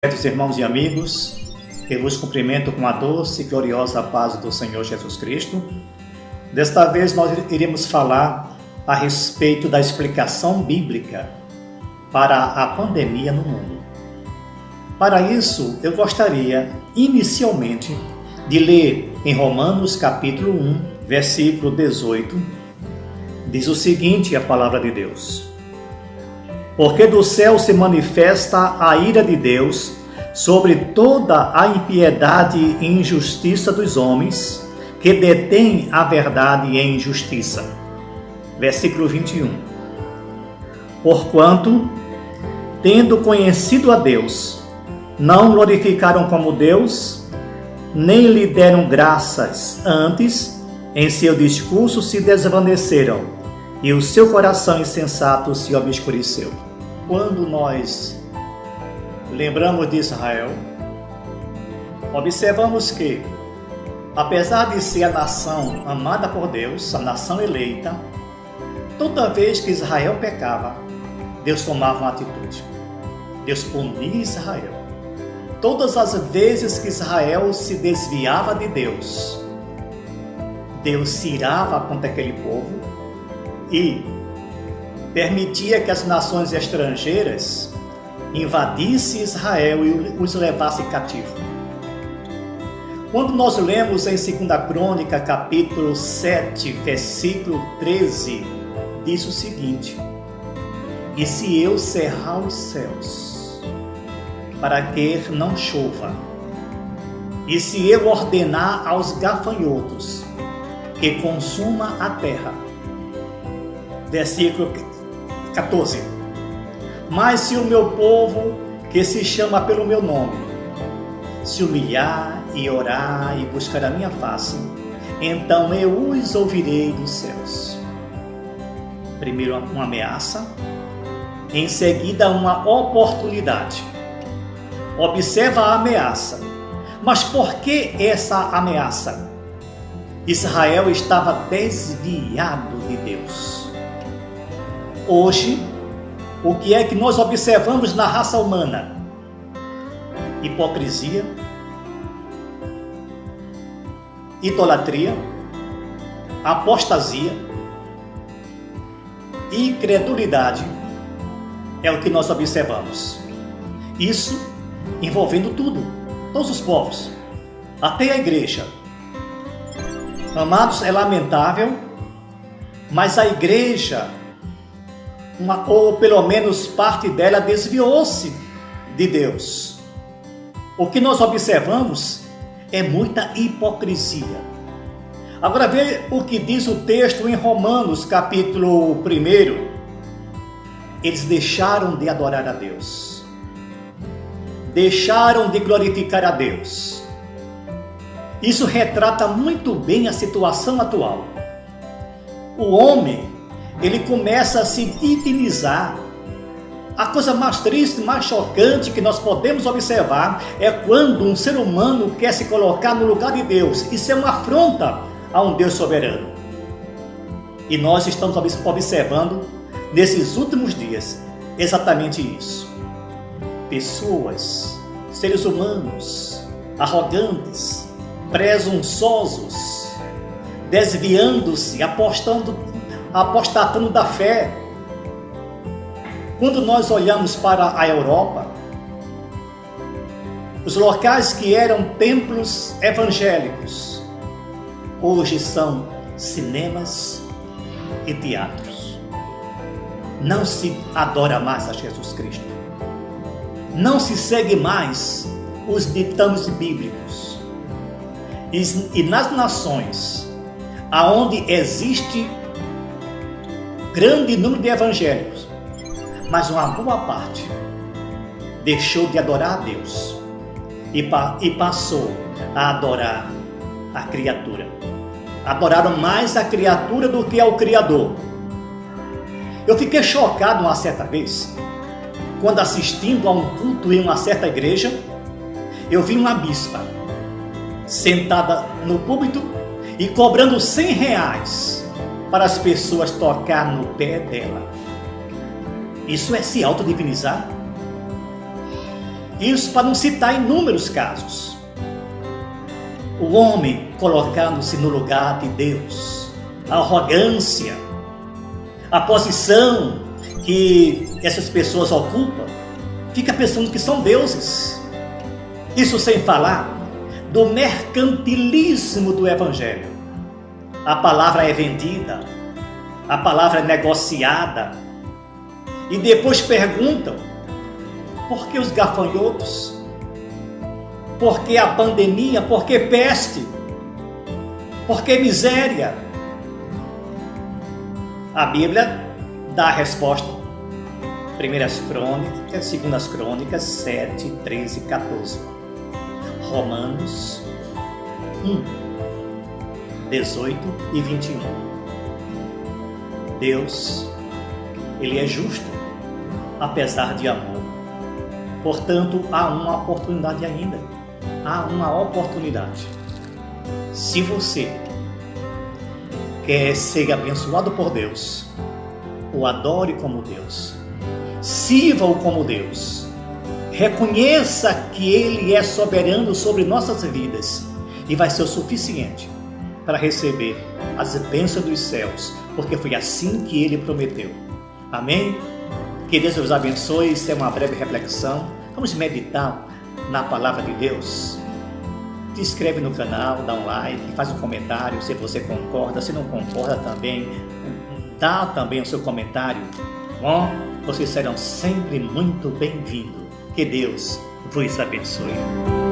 Queridos irmãos e amigos, eu vos cumprimento com a doce e gloriosa paz do Senhor Jesus Cristo. Desta vez nós iremos falar a respeito da explicação bíblica para a pandemia no mundo. Para isso, eu gostaria, inicialmente, de ler em Romanos capítulo 1, versículo 18, diz o seguinte a palavra de Deus: porque do céu se manifesta a ira de Deus sobre toda a impiedade e injustiça dos homens, que detêm a verdade em injustiça. Versículo 21. Porquanto, tendo conhecido a Deus, não glorificaram como Deus, nem lhe deram graças, antes, em seu discurso se desvaneceram, e o seu coração insensato se obscureceu. Quando nós lembramos de Israel, observamos que, apesar de ser a nação amada por Deus, a nação eleita, toda vez que Israel pecava, Deus tomava uma atitude. Deus punia Israel. Todas as vezes que Israel se desviava de Deus, Deus se irava contra aquele povo e permitia que as nações estrangeiras invadissem Israel e os levassem cativo. Quando nós lemos em 2 Crônica, capítulo 7, versículo 13, diz o seguinte: e se eu cerrar os céus, para que não chova, e se eu ordenar aos gafanhotos que consuma a terra. Versículo 14. Mas se o meu povo, que se chama pelo meu nome, se humilhar e orar e buscar a minha face, então eu os ouvirei dos céus. Primeiro uma ameaça, em seguida uma oportunidade. Observa a ameaça. Mas por que essa ameaça? Israel estava desviado de Deus. Hoje, o que é que nós observamos na raça humana? Hipocrisia, idolatria, apostasia, incredulidade é o que nós observamos. Isso envolvendo tudo, todos os povos, até a igreja. Amados, é lamentável, mas a igreja, ou pelo menos parte dela, desviou-se de Deus. O que nós observamos é muita hipocrisia. Agora veja o que diz o texto em Romanos, capítulo 1. Eles deixaram de adorar a Deus. Deixaram de glorificar a Deus. Isso retrata muito bem a situação atual. O homem, ele começa a se divinizar. A coisa mais triste, mais chocante que nós podemos observar é quando um ser humano quer se colocar no lugar de Deus. Isso é uma afronta a um Deus soberano. E nós estamos observando, nesses últimos dias, exatamente isso. Pessoas, seres humanos, arrogantes, presunçosos, desviando-se, apostatando da fé. Quando nós olhamos para a Europa, os locais que eram templos evangélicos, hoje são cinemas e teatros. Não se adora mais a Jesus Cristo. Não se segue mais os ditames bíblicos. E nas nações aonde existe grande número de evangélicos, mas uma boa parte deixou de adorar a Deus e passou a adorar a criatura. Adoraram mais a criatura do que ao Criador. Eu fiquei chocado uma certa vez, quando assistindo a um culto em uma certa igreja, eu vi uma bispa sentada no púlpito e cobrando R$100 para as pessoas tocar no pé dela. Isso é se autodivinizar? Isso para não citar inúmeros casos. O homem colocando-se no lugar de Deus, a arrogância, a posição que essas pessoas ocupam, fica pensando que são deuses. Isso sem falar do mercantilismo do Evangelho. A palavra é vendida, a palavra é negociada, e depois perguntam: por que os gafanhotos? Por que a pandemia? Por que peste? Por que miséria? A Bíblia dá a resposta. 1 Crônicas, 2 Crônicas 7, 13 e 14. Romanos 1, 18 e 21. Deus, Ele é justo, apesar de amor. Portanto, há uma oportunidade ainda. Há uma oportunidade. Se você quer ser abençoado por Deus, o adore como Deus, sirva-o como Deus, reconheça que Ele é soberano sobre nossas vidas e vai ser o suficiente para receber as bênçãos dos céus, porque foi assim que Ele prometeu. Amém? Que Deus nos abençoe. Isso é uma breve reflexão. Vamos meditar na palavra de Deus. Se inscreve no canal, dá um like, faz um comentário se você concorda, se não concorda também, dá também o seu comentário. Bom, vocês serão sempre muito bem-vindos. Que Deus vos abençoe.